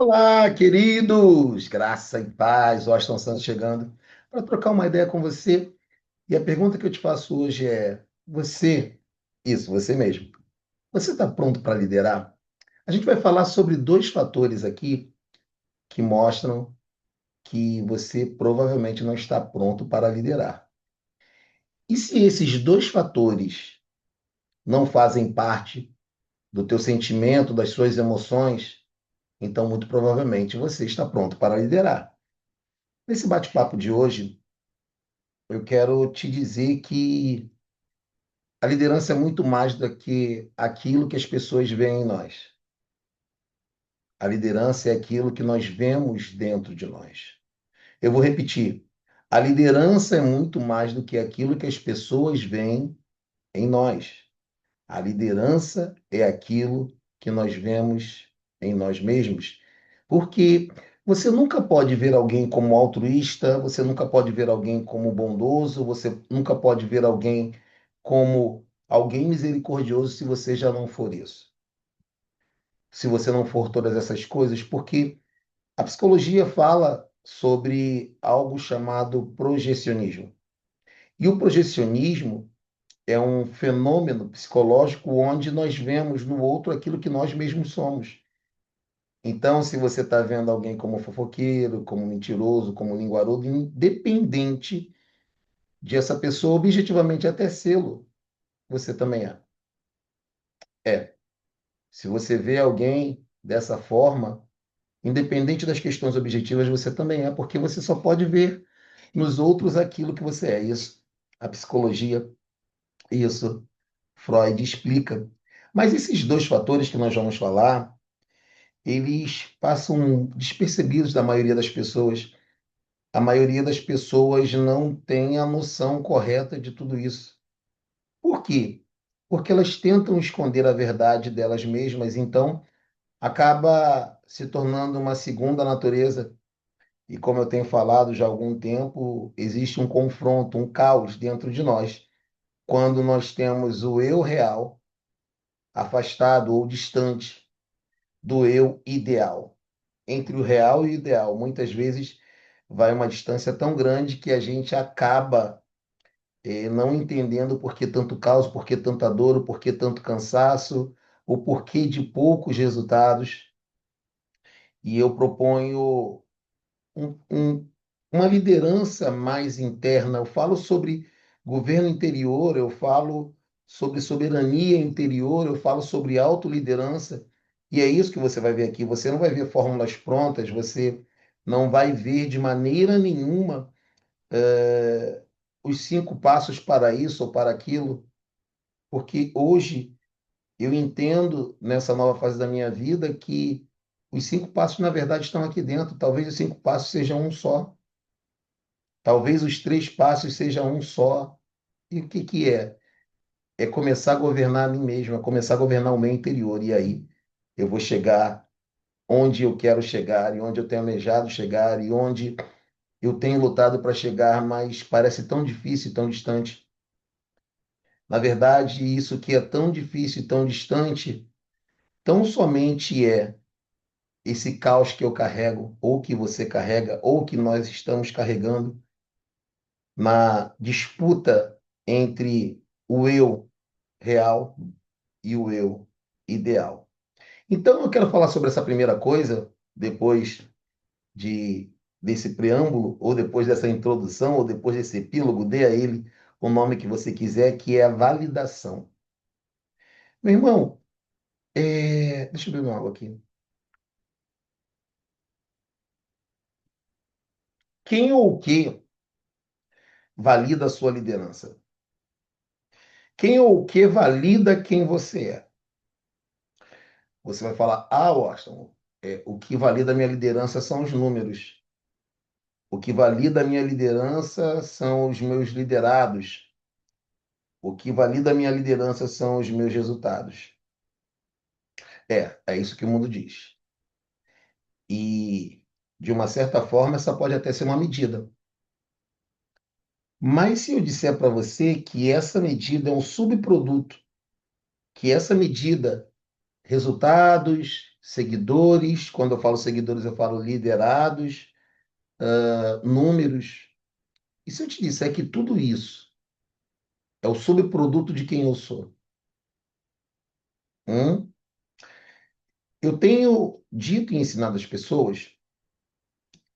Olá, queridos! Graça e paz, Washington Santos chegando para trocar uma ideia com você. E a pergunta que eu te faço hoje é: você mesmo, você está pronto para liderar? A gente vai falar sobre dois fatores aqui que mostram que você provavelmente não está pronto para liderar. E se esses dois fatores não fazem parte do teu sentimento, das suas emoções, então muito provavelmente você está pronto para liderar. Nesse bate-papo de hoje, eu quero te dizer que a liderança é muito mais do que aquilo que as pessoas veem em nós. A liderança é aquilo que nós vemos dentro de nós. Eu vou repetir. A liderança é muito mais do que aquilo que as pessoas veem em nós. A liderança é aquilo que nós vemos em nós mesmos. Porque você nunca pode ver alguém como altruísta, você nunca pode ver alguém como bondoso, você nunca pode ver alguém como alguém misericordioso se você já não for isso. Se você não for todas essas coisas, porque a psicologia fala sobre algo chamado projecionismo. E o projecionismo é um fenômeno psicológico onde nós vemos no outro aquilo que nós mesmos somos. Então, se você está vendo alguém como fofoqueiro, como mentiroso, como linguarudo, independente de essa pessoa objetivamente até sê-lo, você também é. É. Se você vê alguém dessa forma, independente das questões objetivas, você também é, porque você só pode ver nos outros aquilo que você é. Isso, a psicologia, isso, Freud explica. Mas esses dois fatores que nós vamos falar, eles passam despercebidos da maioria das pessoas. A maioria das pessoas não tem a noção correta de tudo isso. Por quê? Porque elas tentam esconder a verdade delas mesmas, então acaba se tornando uma segunda natureza. E como eu tenho falado já há algum tempo, existe um confronto, um caos dentro de nós, quando nós temos o eu real afastado ou distante do eu ideal. Entre o real e o ideal, muitas vezes vai uma distância tão grande que a gente acaba não entendendo por que tanto caos, por que tanta dor, o porquê tanto cansaço, o porquê de poucos resultados. E eu proponho um- um- uma liderança mais interna. Eu falo sobre governo interior, eu falo sobre soberania interior, eu falo sobre autoliderança. E é isso que você vai ver aqui. Você não vai ver fórmulas prontas, você não vai ver de maneira nenhuma os 5 passos para isso ou para aquilo, porque hoje eu entendo nessa nova fase da minha vida que os 5 passos, na verdade, estão aqui dentro. Talvez os 5 passos sejam um só. Talvez os 3 passos sejam um só. E o que que é? É começar a governar a mim mesmo, é começar a governar o meu interior. E aí eu vou chegar onde eu quero chegar, e onde eu tenho almejado chegar, e onde eu tenho lutado para chegar, mas parece tão difícil, tão distante. Na verdade, isso que é tão difícil e tão distante, tão somente é esse caos que eu carrego, ou que você carrega, ou que nós estamos carregando na disputa entre o eu real e o eu ideal. Então, eu quero falar sobre essa primeira coisa, depois de desse preâmbulo, ou depois dessa introdução, ou depois desse epílogo, dê a ele o nome que você quiser, que é a validação. Meu irmão, deixa eu beber uma água aqui. Quem ou o que valida a sua liderança? Quem ou o que valida quem você é? Você vai falar, Washington, o que valida a minha liderança são os números. O que valida a minha liderança são os meus liderados. O que valida a minha liderança são os meus resultados. É isso que o mundo diz. E, de uma certa forma, essa pode até ser uma medida. Mas se eu disser para você que essa medida é um subproduto, que essa medida resultados seguidores, quando eu falo seguidores, eu falo liderados, números. E se eu te disser que tudo isso é o subproduto de quem eu sou? Hum? Eu tenho dito e ensinado às pessoas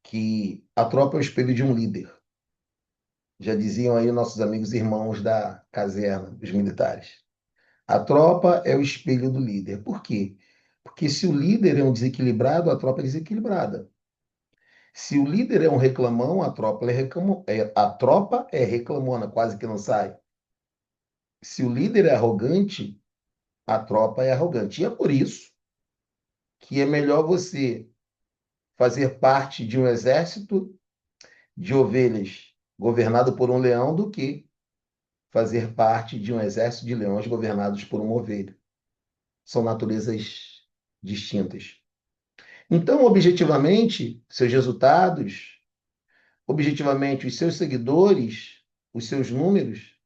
que a tropa é o espelho de um líder. Já diziam aí nossos amigos irmãos da caserna, os militares. A tropa é o espelho do líder. Por quê? Porque se o líder é um desequilibrado, a tropa é desequilibrada. Se o líder é um reclamão, a tropa é reclamona, quase que não sai. Se o líder é arrogante, a tropa é arrogante. E é por isso que é melhor você fazer parte de um exército de ovelhas governado por um leão do que fazer parte de um exército de leões governados por uma ovelha. São naturezas distintas. Então, objetivamente, seus resultados, objetivamente, os seus seguidores, os seus números,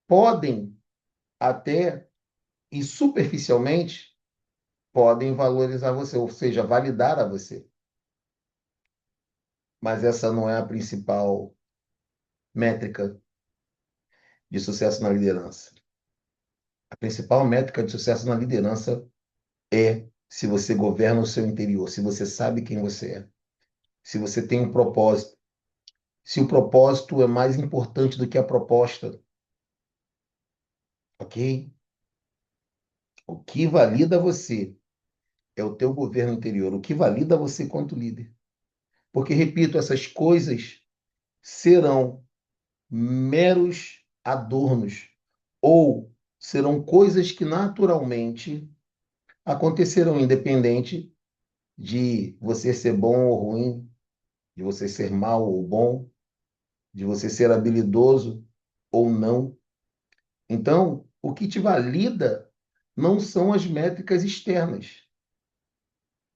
podem até e superficialmente podem valorizar você, ou seja, validar a você. Mas essa não é a principal métrica de sucesso na liderança. A principal métrica de sucesso na liderança é se você governa o seu interior, se você sabe quem você é, se você tem um propósito, se o propósito é mais importante do que a proposta, ok? O que valida você é o teu governo interior, o que valida você quanto líder. Porque, repito, essas coisas serão meros adornos ou serão coisas que naturalmente acontecerão, independente de você ser bom ou ruim, de você ser mal ou bom, de você ser habilidoso ou não. Então, o que te valida não são as métricas externas,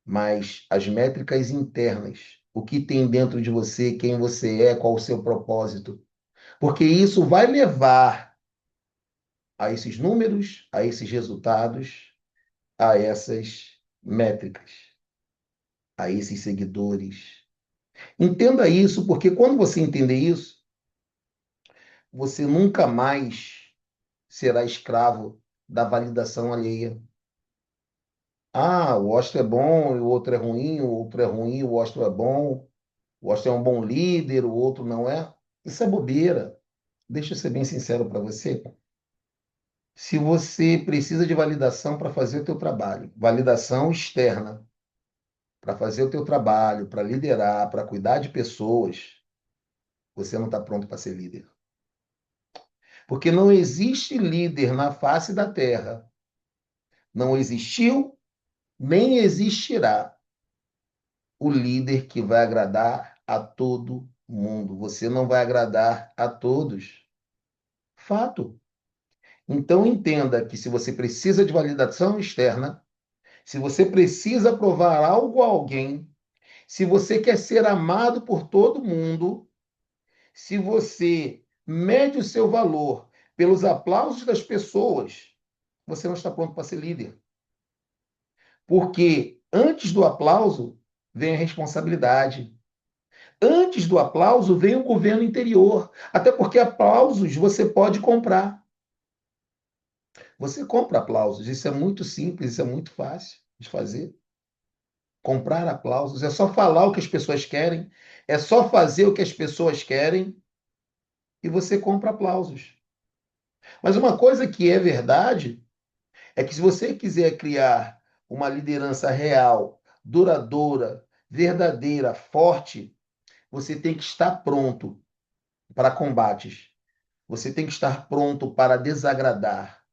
mas as métricas internas. O que tem dentro de você, quem você é, qual o seu propósito. Porque isso vai levar a esses números, a esses resultados, a essas métricas, a esses seguidores. Entenda isso, porque quando você entender isso, você nunca mais será escravo da validação alheia. Ah, o Ostro é bom, o outro é ruim, o outro é ruim, o Ostro é bom, o Ostro é um bom líder, o outro não é. Isso é bobeira. Deixa eu ser bem sincero para você. Se você precisa de validação para fazer o teu trabalho, validação externa, para fazer o teu trabalho, para liderar, para cuidar de pessoas, você não está pronto para ser líder. Porque não existe líder na face da terra. Não existiu, nem existirá o líder que vai agradar a todo mundo. Você não vai agradar a todos. Fato. Então entenda que se você precisa de validação externa, se você precisa provar algo a alguém, se você quer ser amado por todo mundo, se você mede o seu valor pelos aplausos das pessoas, você não está pronto para ser líder. Porque antes do aplauso vem a responsabilidade. Antes do aplauso vem o governo interior. Até porque aplausos você pode comprar. Você compra aplausos. Isso é muito simples, isso é muito fácil de fazer. Comprar aplausos é só falar o que as pessoas querem, é só fazer o que as pessoas querem e você compra aplausos. Mas uma coisa que é verdade é que se você quiser criar uma liderança real, duradoura, verdadeira, forte, você tem que estar pronto para combates. Você tem que estar pronto para desagradar.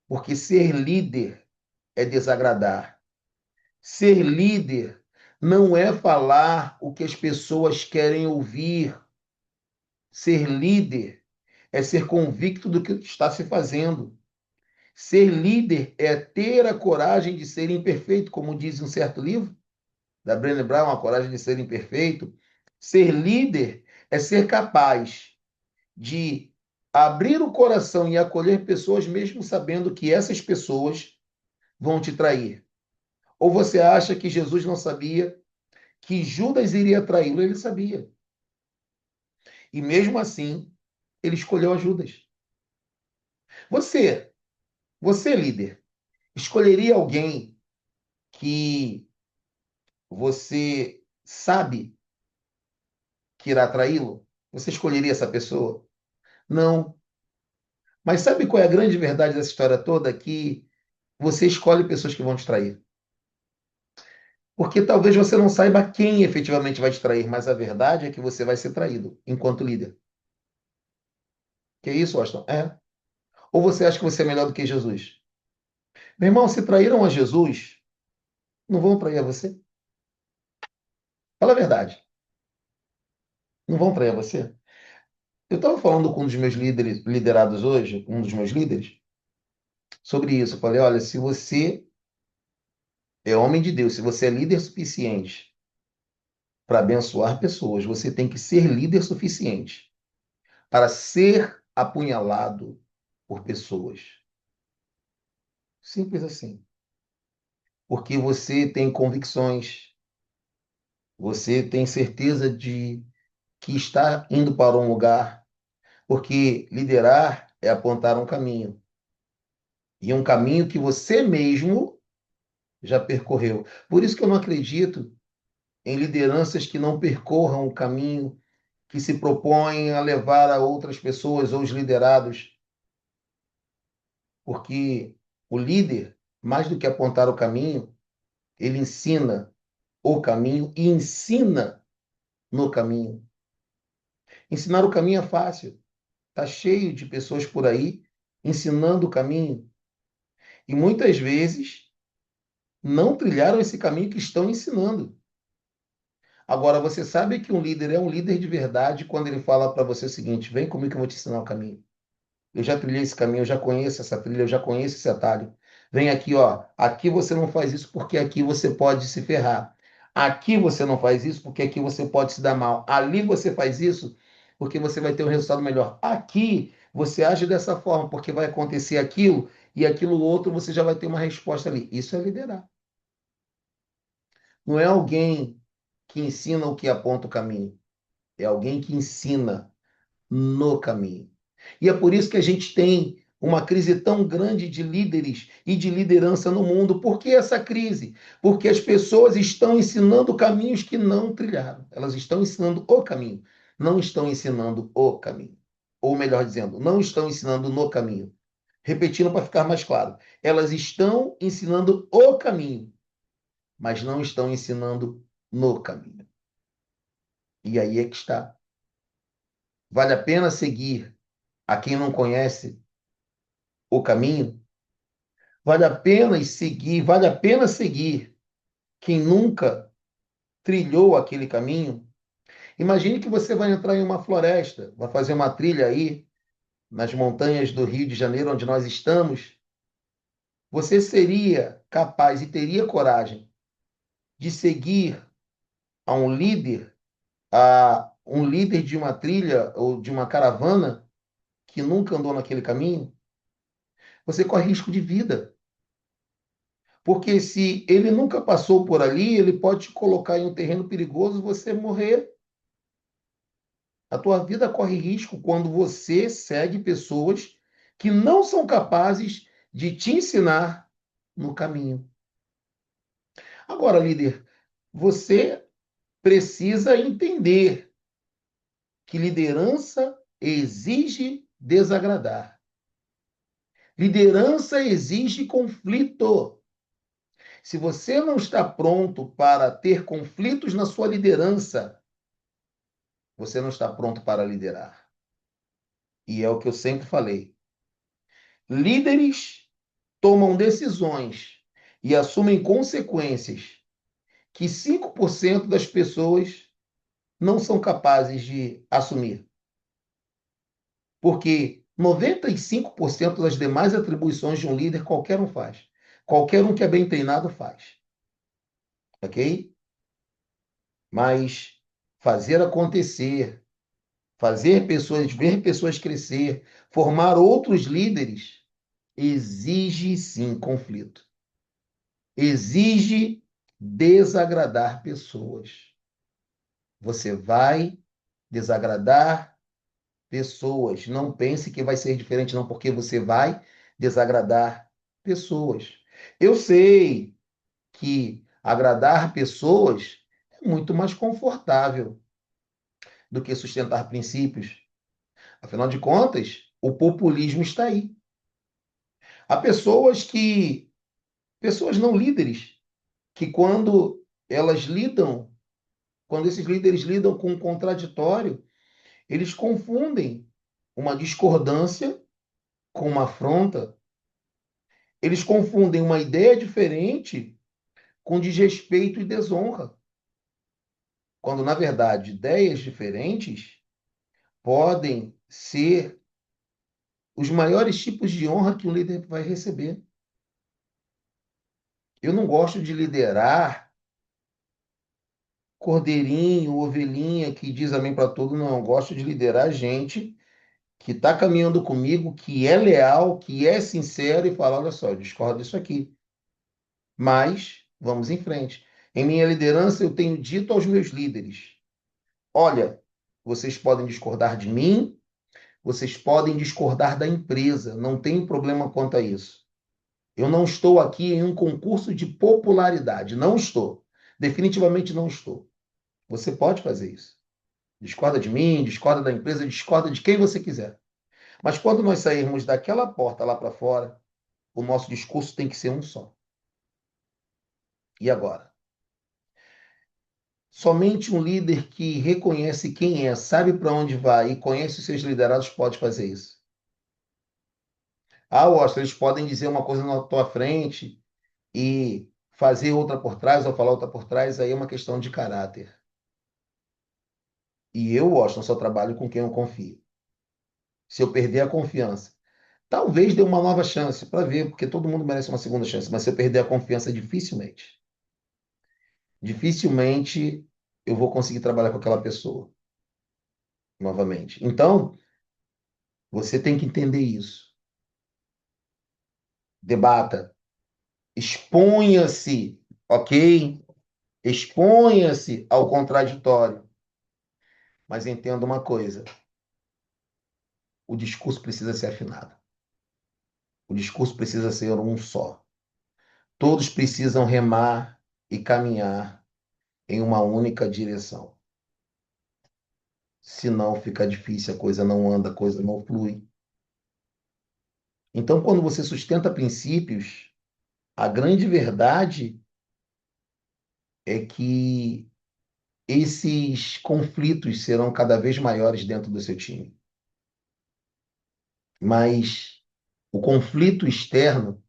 Porque ser líder é desagradar. Ser líder não é falar o que as pessoas querem ouvir. Ser líder é ser convicto do que está se fazendo. Ser líder é ter a coragem de ser imperfeito, como diz um certo livro da Brené Brown, a coragem de ser imperfeito. Ser líder é ser capaz de abrir o coração e acolher pessoas, mesmo sabendo que essas pessoas vão te trair. Ou você acha que Jesus não sabia que Judas iria traí-lo? Ele sabia. E mesmo assim, ele escolheu a Judas. Você, você líder, escolheria alguém que você sabe que irá traí-lo? Você escolheria essa pessoa? Não. Mas sabe qual é a grande verdade dessa história toda? Que você escolhe pessoas que vão te trair. Porque talvez você não saiba quem efetivamente vai te trair, mas a verdade é que você vai ser traído enquanto líder. Que é isso, Austin? É. Ou você acha que você é melhor do que Jesus? Meu irmão, se traíram a Jesus, não vão trair a você? Fala a verdade. Não vão trair a você? Eu estava falando com um dos meus líderes, liderados hoje, um dos meus líderes, sobre isso. Eu falei, olha, se você é homem de Deus, se você é líder suficiente para abençoar pessoas, você tem que ser líder suficiente para ser apunhalado por pessoas. Simples assim. Porque você tem convicções, você tem certeza de que está indo para um lugar, porque liderar é apontar um caminho, e um caminho que você mesmo já percorreu. Por isso que eu não acredito em lideranças que não percorram o caminho que se propõem a levar a outras pessoas ou os liderados, porque o líder, mais do que apontar o caminho, ele ensina o caminho e ensina no caminho. Ensinar o caminho é fácil. Está cheio de pessoas por aí ensinando o caminho. E muitas vezes não trilharam esse caminho que estão ensinando. Agora, você sabe que um líder é um líder de verdade quando ele fala para você o seguinte: vem comigo que eu vou te ensinar o caminho. Eu já trilhei esse caminho, eu já conheço essa trilha, eu já conheço esse atalho. Vem aqui, ó. Aqui você não faz isso porque aqui você pode se ferrar. Aqui você não faz isso porque aqui você pode se dar mal. Ali você faz isso porque você vai ter um resultado melhor. Aqui você age dessa forma porque vai acontecer aquilo e aquilo outro você já vai ter uma resposta ali. Isso é liderar. Não é alguém que ensina o que aponta o caminho. É alguém que ensina no caminho. E é por isso que a gente tem uma crise tão grande de líderes e de liderança no mundo. Por que essa crise? Porque as pessoas estão ensinando caminhos que não trilharam. Elas estão ensinando o caminho, não estão ensinando o caminho. Ou melhor dizendo, não estão ensinando no caminho. Repetindo para ficar mais claro, elas estão ensinando o caminho, mas não estão ensinando no caminho. E aí é que está. Vale a pena seguir a quem não conhece o caminho? Vale a pena seguir quem nunca trilhou aquele caminho? Imagine que você vai entrar em uma floresta, vai fazer uma trilha aí nas montanhas do Rio de Janeiro, onde nós estamos. Você seria capaz e teria coragem de seguir a um líder de uma trilha ou de uma caravana que nunca andou naquele caminho? Você corre risco de vida. Porque se ele nunca passou por ali, ele pode te colocar em um terreno perigoso e você morrer. A tua vida corre risco quando você segue pessoas que não são capazes de te ensinar no caminho. Agora, líder, você precisa entender que liderança exige desagradar. Liderança exige conflito. Se você não está pronto para ter conflitos na sua liderança, você não está pronto para liderar. E é o que eu sempre falei. Líderes tomam decisões e assumem consequências que 5% das pessoas não são capazes de assumir. Porque 95% das demais atribuições de um líder qualquer um faz. Qualquer um que é bem treinado faz. Ok? Mas fazer acontecer, fazer pessoas, ver pessoas crescer, formar outros líderes, exige sim conflito. exige desagradar pessoas. Você vai desagradar pessoas. Não pense que vai ser diferente, não, porque você vai desagradar pessoas. Eu sei que agradar pessoas é muito mais confortável do que sustentar princípios. Afinal de contas, o populismo está aí. Há pessoas não líderes, que quando esses líderes lidam com o contraditório, eles confundem uma discordância com uma afronta. Eles confundem uma ideia diferente com desrespeito e desonra, quando, na verdade, ideias diferentes podem ser os maiores tipos de honra que um líder vai receber. Eu não gosto de liderar cordeirinho, ovelhinha que diz amém para tudo, não. Eu gosto de liderar gente que está caminhando comigo, que é leal, que é sincero e fala, olha só, eu discordo disso aqui, mas vamos em frente. Em minha liderança, eu tenho dito aos meus líderes, olha, vocês podem discordar de mim, vocês podem discordar da empresa, não tem problema quanto a isso. Eu não estou aqui em um concurso de popularidade, não estou. Definitivamente não estou. Você pode fazer isso. Discorda de mim, discorda da empresa, discorda de quem você quiser. Mas quando nós sairmos daquela porta lá para fora, o nosso discurso tem que ser um só. E agora? Somente um líder que reconhece quem é, sabe para onde vai e conhece os seus liderados pode fazer isso. Ah, Washington, eles podem dizer uma coisa na tua frente e fazer outra por trás ou falar outra por trás, aí é uma questão de caráter. E eu, Washington, só trabalho com quem eu confio. Se eu perder a confiança, talvez dê uma nova chance para ver, porque todo mundo merece uma segunda chance, mas se eu perder a confiança, dificilmente eu vou conseguir trabalhar com aquela pessoa novamente. Então, você tem que entender isso. Debata, exponha-se, ok? Exponha-se ao contraditório. Mas entenda uma coisa: o discurso precisa ser afinado. O discurso precisa ser um só. Todos precisam remar e caminhar em uma única direção. Senão fica difícil, a coisa não anda, a coisa não flui. Então, quando você sustenta princípios, a grande verdade é que esses conflitos serão cada vez maiores dentro do seu time. Mas o conflito externo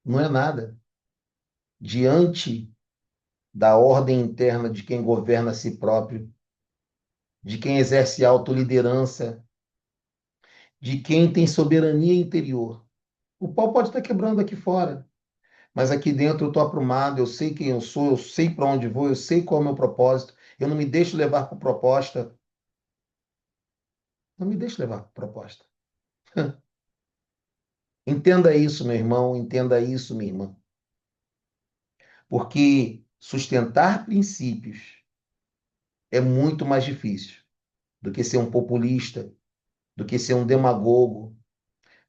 não é nada diante da ordem interna de quem governa a si próprio, de quem exerce autoliderança, de quem tem soberania interior. O pau pode estar quebrando aqui fora, mas aqui dentro eu estou aprumado, eu sei quem eu sou, eu sei para onde vou, eu sei qual é o meu propósito, eu não me deixo levar por proposta. Não me deixo levar por proposta. Entenda isso, meu irmão, entenda isso, minha irmã. Porque sustentar princípios é muito mais difícil do que ser um populista, do que ser um demagogo,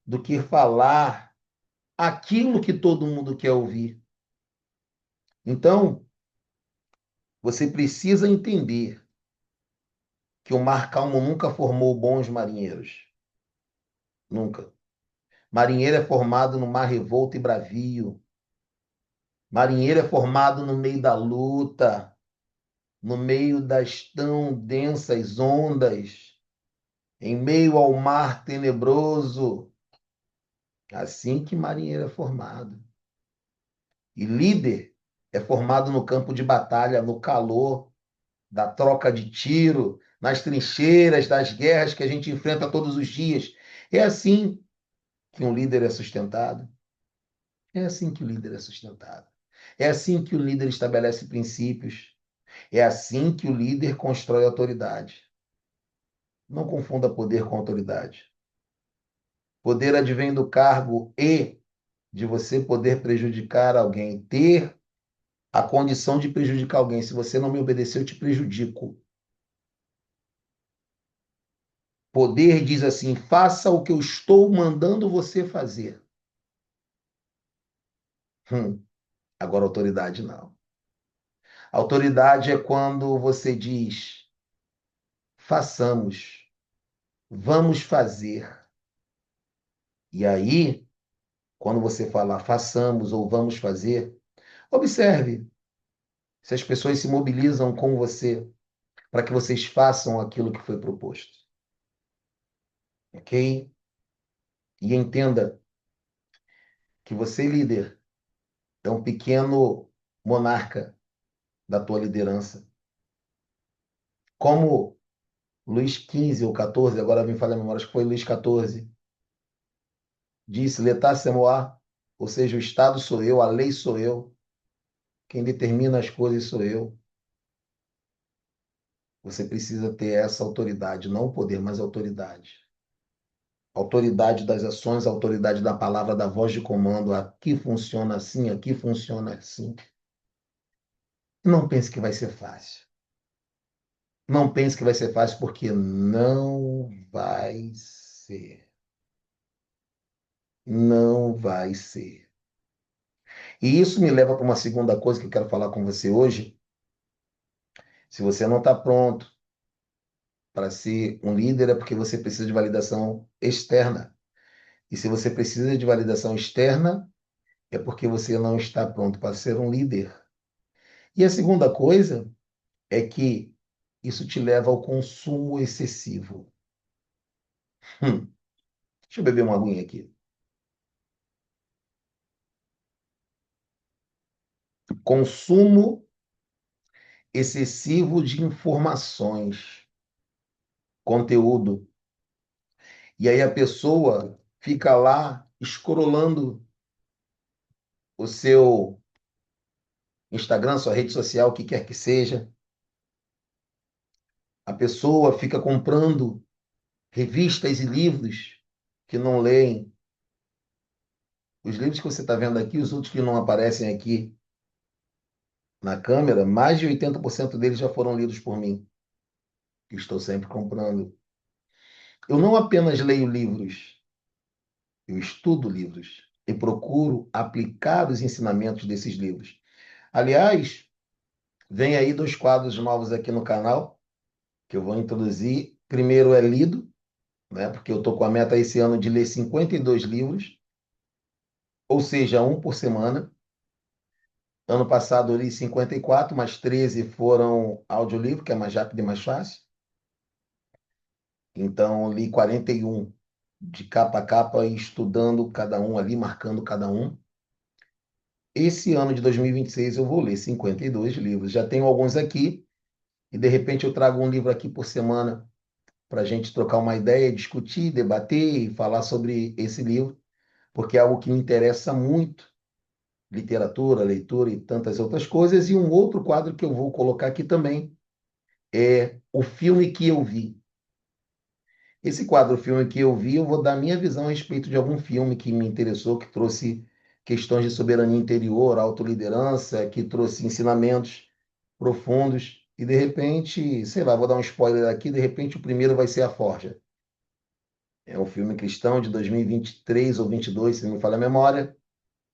do que falar aquilo que todo mundo quer ouvir. Então, você precisa entender que o mar calmo nunca formou bons marinheiros. Nunca. Marinheiro é formado no mar revolto e bravio. Marinheiro é formado no meio da luta, no meio das tão densas ondas, em meio ao mar tenebroso. Assim que marinheiro é formado. E líder é formado no campo de batalha, no calor da troca de tiro, nas trincheiras, das guerras que a gente enfrenta todos os dias. É assim que um líder é sustentado. É assim que o líder é sustentado. É assim que o líder estabelece princípios. É assim que o líder constrói autoridade. Não confunda poder com autoridade. Poder advém do cargo e de você poder prejudicar alguém, ter a condição de prejudicar alguém. Se você não me obedecer, eu te prejudico. Poder diz assim: faça o que eu estou mandando você fazer. Hum, agora, autoridade não. Autoridade é quando você diz: façamos, vamos fazer. E aí, quando você falar façamos ou vamos fazer, observe se as pessoas se mobilizam com você para que vocês façam aquilo que foi proposto. Ok? E entenda que você, líder, é um pequeno monarca da tua liderança. Como Luís XV ou XIV, agora me falha a memória, acho que foi Luís XIV, disse, L'état c'est moi, ou seja, o Estado sou eu, a lei sou eu, quem determina as coisas sou eu. Você precisa ter essa autoridade, não o poder, mas a autoridade. Autoridade das ações, autoridade da palavra, da voz de comando. Aqui funciona assim, aqui funciona assim. Não pense que vai ser fácil. Não pense que vai ser fácil, porque não vai ser. Não vai ser. E isso me leva para uma segunda coisa que eu quero falar com você hoje. Se você não está pronto para ser um líder, é porque você precisa de validação externa. E se você precisa de validação externa, é porque você não está pronto para ser um líder. E a segunda coisa é que isso te leva ao consumo excessivo. Hum, deixa eu beber uma aguinha aqui. Consumo excessivo de informações, conteúdo. E aí a pessoa fica lá escrolando o seu Instagram, sua rede social, o que quer que seja. A pessoa fica comprando revistas e livros que não leem. Os livros que você está vendo aqui, os outros que não aparecem aqui na câmera, mais de 80% deles já foram lidos por mim, que estou sempre comprando. Eu não apenas leio livros, eu estudo livros e procuro aplicar os ensinamentos desses livros. Aliás, vem aí dois quadros novos aqui no canal, que eu vou introduzir. Primeiro é lido, né? Porque eu estou com a meta esse ano de ler 52 livros, ou seja, um por semana. Ano passado eu li 54, mas 13 foram audiolivro, que é mais rápido e mais fácil. Então, eu li 41 de capa a capa, estudando cada um ali, marcando cada um. Esse ano de 2026 eu vou ler 52 livros. Já tenho alguns aqui, e de repente eu trago um livro aqui por semana para a gente trocar uma ideia, discutir, debater e falar sobre esse livro, porque é algo que me interessa muito, literatura, leitura e tantas outras coisas. E um outro quadro que eu vou colocar aqui também é o filme que eu vi. Esse quadro, o filme que eu vi, eu vou dar minha visão a respeito de algum filme que me interessou, que trouxe questões de soberania interior, autoliderança, que trouxe ensinamentos profundos. E de repente, sei lá, vou dar um spoiler aqui, de repente o primeiro vai ser A Forja. É um filme cristão de 2023 ou 22, se não me falha a memória,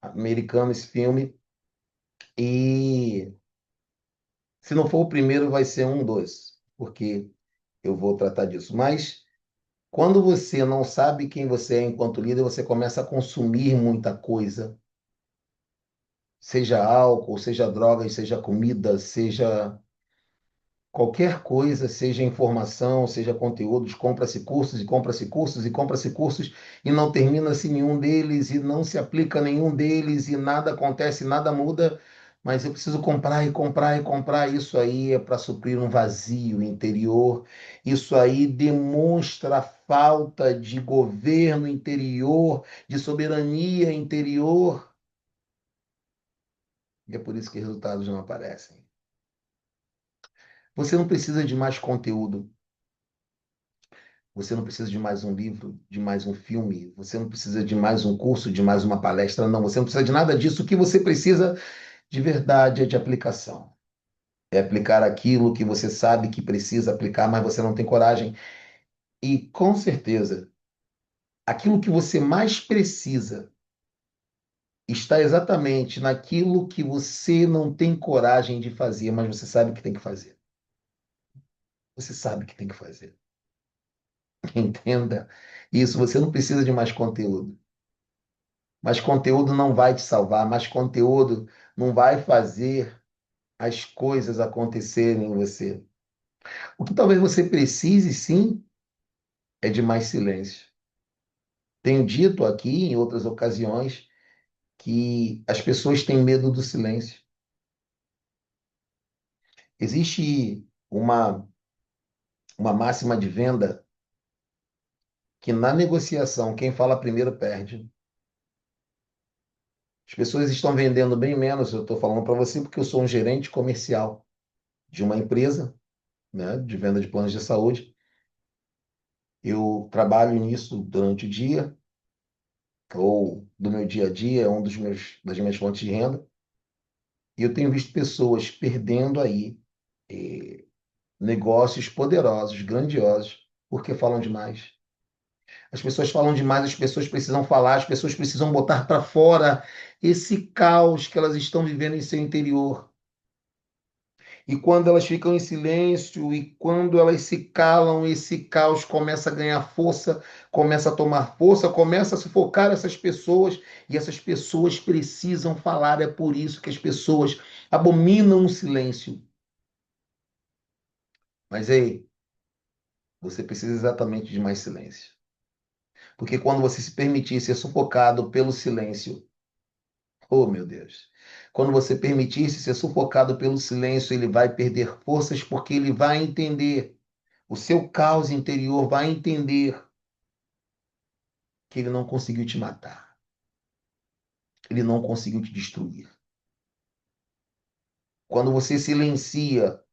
americano esse filme. E se não for o primeiro, vai ser um dos, porque eu vou tratar disso. Mas quando você não sabe quem você é enquanto líder, você começa a consumir muita coisa, seja álcool, seja drogas, seja comida, seja qualquer coisa, seja informação, seja conteúdos, compra-se cursos e compra-se cursos e compra-se cursos e não termina-se nenhum deles e não se aplica nenhum deles e nada acontece, nada muda, mas eu preciso comprar e comprar e comprar. Isso aí é para suprir um vazio interior. Isso aí demonstra a falta de governo interior, de soberania interior. E é por isso que resultados não aparecem. Você não precisa de mais conteúdo. Você não precisa de mais um livro, de mais um filme, você não precisa de mais um curso, de mais uma palestra, não. Você não precisa de nada disso. O que você precisa de verdade é de aplicação. É aplicar aquilo que você sabe que precisa aplicar, mas você não tem coragem. E com certeza, aquilo que você mais precisa está exatamente naquilo que você não tem coragem de fazer, mas você sabe que tem que fazer. Você sabe que tem que fazer. Entenda isso. Você não precisa de mais conteúdo. Mais conteúdo não vai te salvar. Mais conteúdo não vai fazer as coisas acontecerem em você. O que talvez você precise, sim, é de mais silêncio. Tenho dito aqui em outras ocasiões que as pessoas têm medo do silêncio. Existe uma máxima de venda que na negociação quem fala primeiro perde. As pessoas estão vendendo bem menos, eu estou falando para você porque eu sou um gerente comercial de uma empresa, né, de venda de planos de saúde. Eu trabalho nisso durante o dia, ou do meu dia a dia, é das minhas fontes de renda, e eu tenho visto pessoas perdendo aí eh, negócios poderosos, grandiosos, porque falam demais. As pessoas falam demais, as pessoas precisam falar, as pessoas precisam botar para fora esse caos que elas estão vivendo em seu interior. E quando elas ficam em silêncio e quando elas se calam, esse caos começa a ganhar força, começa a tomar força, começa a sufocar essas pessoas e essas pessoas precisam falar. É por isso que as pessoas abominam o silêncio. Mas ei, você precisa exatamente de mais silêncio. Porque quando você se permitir ser sufocado pelo silêncio, oh meu Deus, quando você permitir ser sufocado pelo silêncio, ele vai perder forças porque ele vai entender. O seu caos interior vai entender que ele não conseguiu te matar. Ele não conseguiu te destruir. Quando você silencia,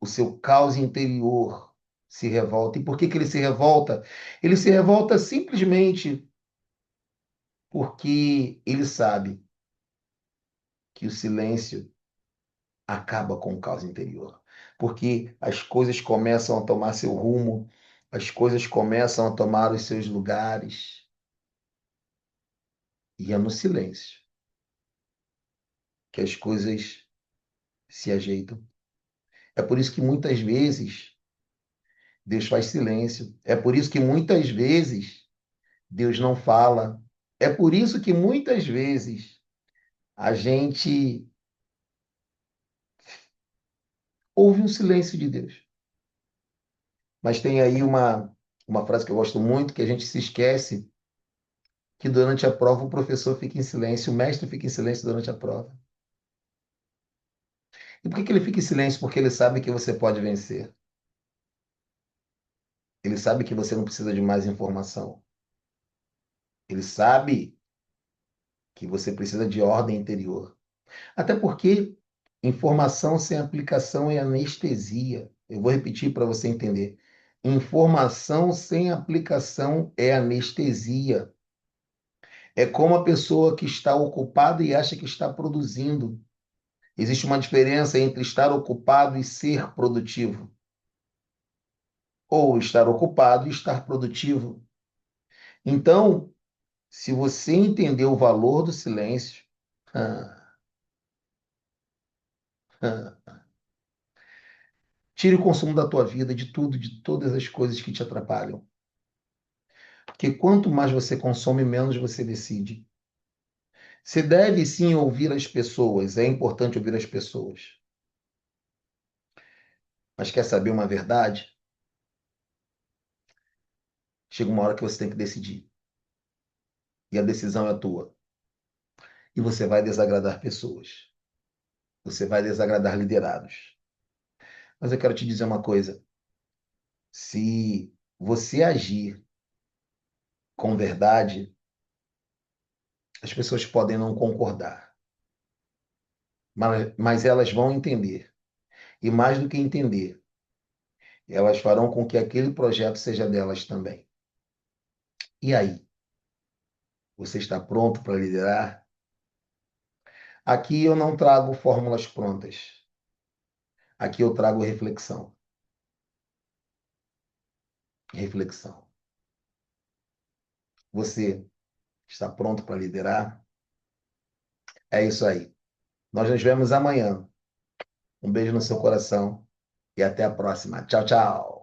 o seu caos interior se revolta. E por que que ele se revolta? Ele se revolta simplesmente porque ele sabe que o silêncio acaba com o caos interior. Porque as coisas começam a tomar seu rumo, as coisas começam a tomar os seus lugares. E é no silêncio que as coisas se ajeitam. É por isso que muitas vezes Deus faz silêncio. É por isso que muitas vezes Deus não fala. É por isso que muitas vezes a gente ouve um silêncio de Deus. Mas tem aí uma frase que eu gosto muito, que a gente se esquece que durante a prova o professor fica em silêncio, o mestre fica em silêncio durante a prova. E por que que ele fica em silêncio? Porque ele sabe que você pode vencer. Ele sabe que você não precisa de mais informação. Ele sabe que você precisa de ordem interior. Até porque informação sem aplicação é anestesia. Eu vou repetir para você entender. Informação sem aplicação é anestesia. É como a pessoa que está ocupada e acha que está produzindo. Existe uma diferença entre estar ocupado e ser produtivo. Ou estar ocupado e estar produtivo. Então, se você entender o valor do silêncio, tire o consumo da tua vida, de tudo, de todas as coisas que te atrapalham. Porque quanto mais você consome, menos você decide. Você deve sim ouvir as pessoas, é importante ouvir as pessoas. Mas quer saber uma verdade? Chega uma hora que você tem que decidir. E a decisão é tua. E você vai desagradar pessoas. Você vai desagradar liderados. Mas eu quero te dizer uma coisa. Se você agir com verdade, as pessoas podem não concordar. Mas elas vão entender. E mais do que entender, Elas farão com que aquele projeto seja delas também. E aí, você está pronto para liderar? Aqui eu não trago fórmulas prontas. Aqui eu trago reflexão. Reflexão. Você está pronto para liderar? É isso aí. Nós nos vemos amanhã. Um beijo no seu coração e até a próxima. Tchau, tchau.